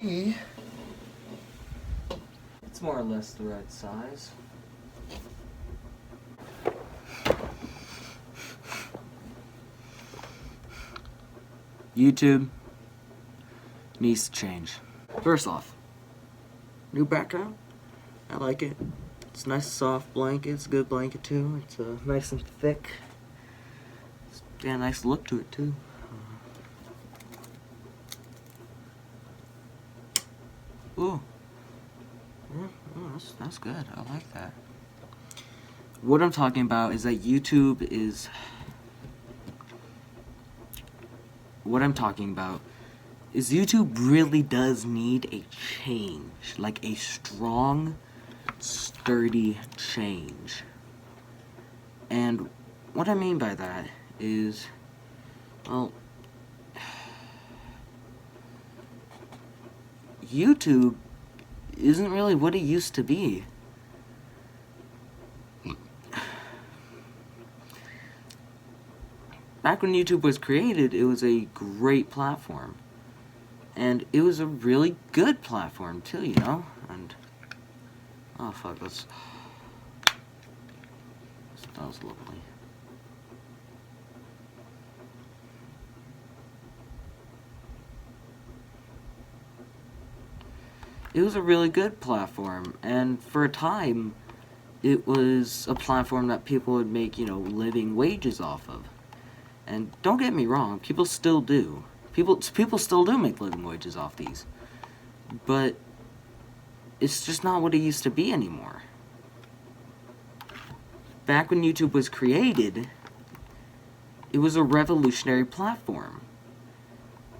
It's more or less the right size. YouTube needs to change. First off, new background. I like it. It's a nice soft blanket. It's a good blanket too. It's nice and thick. It's got a nice look to it too. Ooh. That's good. I like that. What I'm talking about is that YouTube is... What I'm talking about is YouTube really does need a change. Like a strong, sturdy change. And what I mean by that is, well, YouTube isn't really what it used to be. Back when YouTube was created, it was a great platform. And it was a really good platform too, you know? And oh fuck, that was lovely. It was a really good platform, and for a time, it was a platform that people would make, you know, living wages off of. And don't get me wrong, people still do. People still do make living wages off these. But it's just not what it used to be anymore. Back when YouTube was created, it was a revolutionary platform.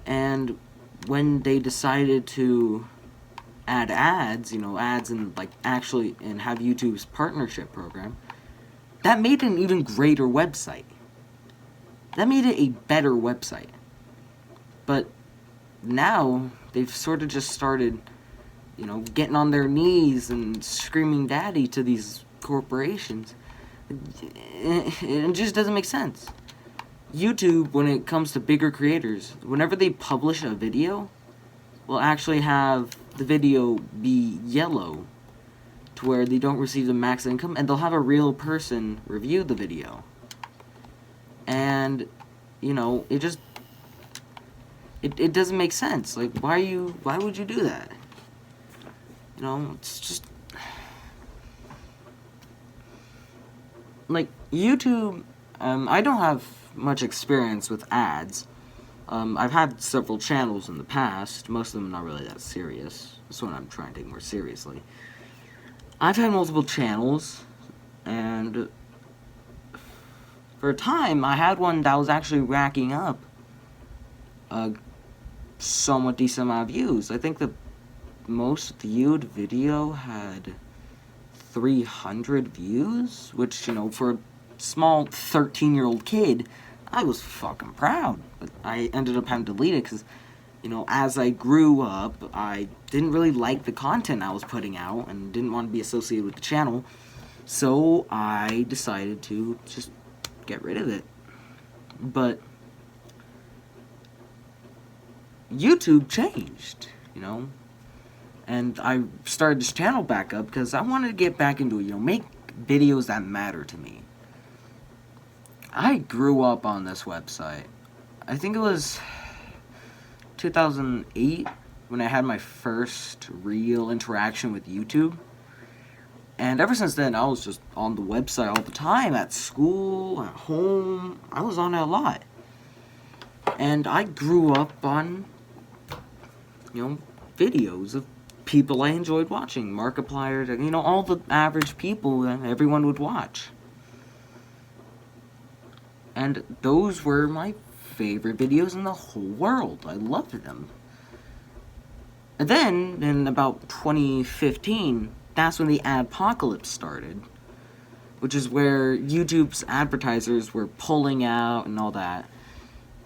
And when they decided to add ads, you know, ads and like actually and have YouTube's partnership program, that made an even greater website. That made it a better website. But now they've sort of just started, you know, getting on their knees and screaming daddy to these corporations. It just doesn't make sense. YouTube, when it comes to bigger creators, whenever they publish a video, will actually have the video be yellow to where they don't receive the max income, and they'll have a real person review the video. And, you know, it just... It doesn't make sense. Like, why would you do that? You know, it's just... Like, YouTube... I don't have much experience with ads. I've had several channels in the past. Most of them not really that serious. This one I'm trying to take more seriously. I've had multiple channels, and for a time, I had one that was actually racking up a somewhat decent amount of views. I think the most viewed video had 300 views, which, you know, for a small 13-year-old kid, I was fucking proud. But I ended up having to delete it because, you know, as I grew up, I didn't really like the content I was putting out and didn't want to be associated with the channel. So I decided to just get rid of it. But YouTube changed, you know, and I started this channel back up because I wanted to get back into it, you know, make videos that matter to me. I grew up on this website. I think it was 2008 when I had my first real interaction with YouTube. And ever since then, I was just on the website all the time, at school, at home. I was on it a lot. And I grew up on, you know, videos of people I enjoyed watching. Markiplier, you know, all the average people that everyone would watch. And those were my favorite videos in the whole world. I loved them. And then, in about 2015, that's when the adpocalypse started. Which is where YouTube's advertisers were pulling out and all that.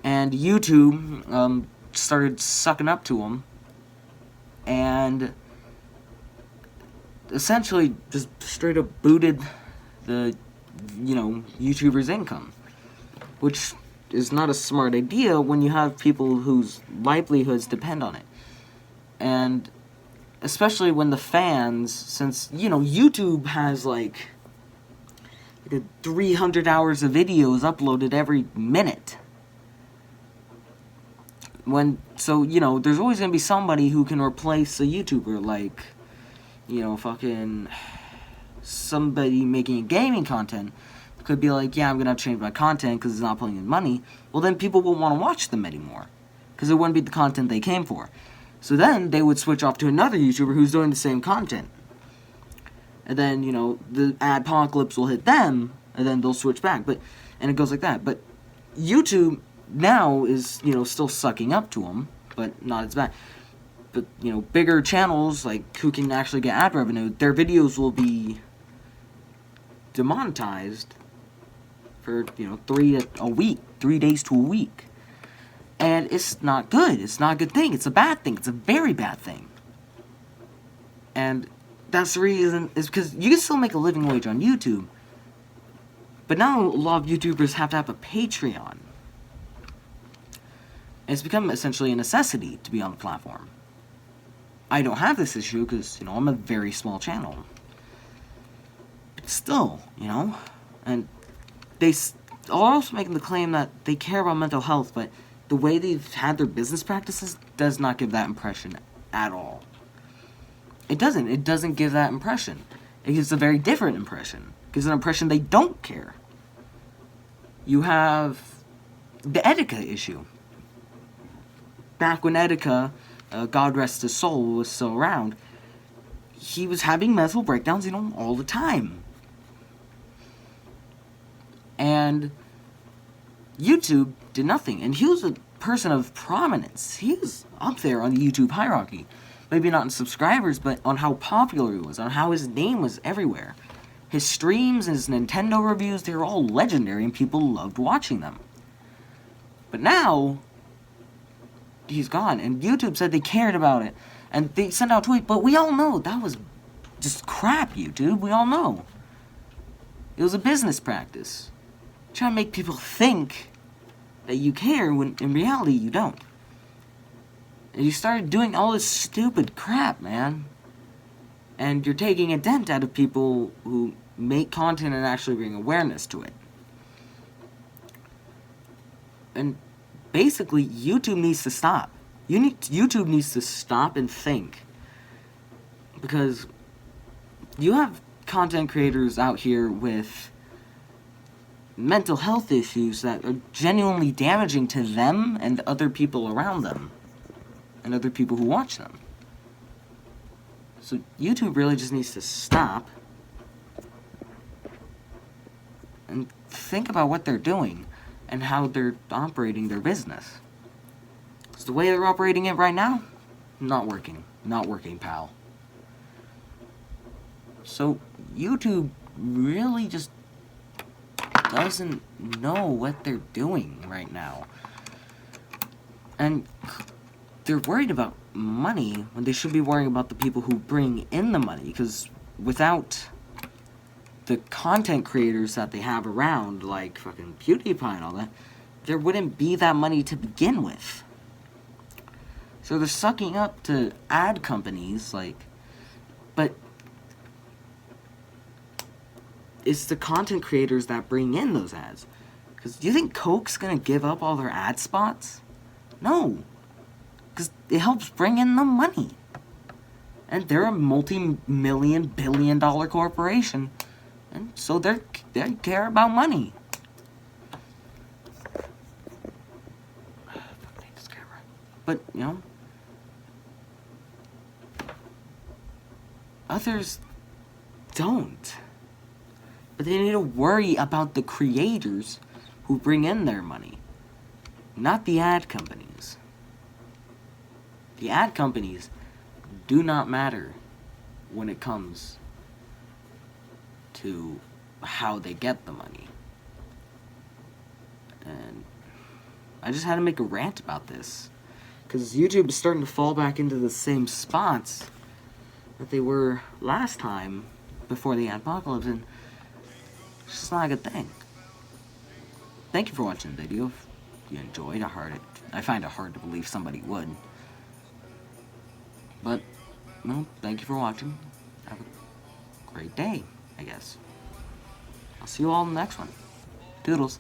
And YouTube started sucking up to them. And essentially just straight up booted the, you know, YouTubers' income. Which is not a smart idea when you have people whose livelihoods depend on it. And especially when the fans, since, you know, YouTube has like 300 hours of videos uploaded every minute. So, you know, there's always going to be somebody who can replace a YouTuber, like, you know, fucking somebody making gaming content could be like, yeah, I'm going to have to change my content because it's not pulling in money. Well, then people won't want to watch them anymore because it wouldn't be the content they came for. So then they would switch off to another YouTuber who's doing the same content. And then, you know, the adpocalypse will hit them, and then they'll switch back. And it goes like that. But YouTube now is, you know, still sucking up to them, but not as bad. But, you know, bigger channels, like, who can actually get ad revenue, their videos will be demonetized for, you know, 3 days to a week. And it's not good. It's not a good thing. It's a bad thing. It's a very bad thing. And that's the reason, is because you can still make a living wage on YouTube. But now a lot of YouTubers have to have a Patreon. And it's become essentially a necessity to be on the platform. I don't have this issue because, you know, I'm a very small channel. But still, you know, and they are also making the claim that they care about mental health, but the way they've had their business practices does not give that impression at all. It doesn't. It doesn't give that impression. It gives a very different impression. It gives an impression they don't care. You have the Etika issue. Back when Etika, God rest his soul, was still around, he was having mental breakdowns, you know, all the time. And YouTube did nothing. And he was a person of prominence. He was up there on the YouTube hierarchy. Maybe not in subscribers, but on how popular he was, on how his name was everywhere. His streams, his Nintendo reviews, they were all legendary and people loved watching them. But now, he's gone, and YouTube said they cared about it, and they sent out tweets, but we all know that was just crap, YouTube. We all know. It was a business practice. Trying to make people think that you care when in reality you don't. And you started doing all this stupid crap, man. And you're taking a dent out of people who make content and actually bring awareness to it. And basically, YouTube needs to stop. YouTube needs to stop and think. Because you have content creators out here with mental health issues that are genuinely damaging to them and other people around them. And other people who watch them. So YouTube really just needs to stop and think about what they're doing and how they're operating their business. Because the way they're operating it right now, not working. Not working, pal. So YouTube really just doesn't know what they're doing right now. And they're worried about money when they should be worrying about the people who bring in the money. Because without the content creators that they have around, like fucking PewDiePie and all that, there wouldn't be that money to begin with. So they're sucking up to ad companies, like, but it's the content creators that bring in those ads. Because do you think Coke's gonna give up all their ad spots? No. Because it helps bring in the money. And they're a multi-million, billion-dollar corporation. And so they care about money. But, you know, others don't. But they need to worry about the creators who bring in their money, not the ad companies. The ad companies do not matter when it comes to how they get the money. And I just had to make a rant about this. Because YouTube is starting to fall back into the same spots that they were last time before the apocalypse, and it's just not a good thing. Thank you for watching the video. If you enjoyed, I find it hard to believe somebody would. But, well, thank you for watching. Have a great day, I guess. I'll see you all in the next one. Toodles.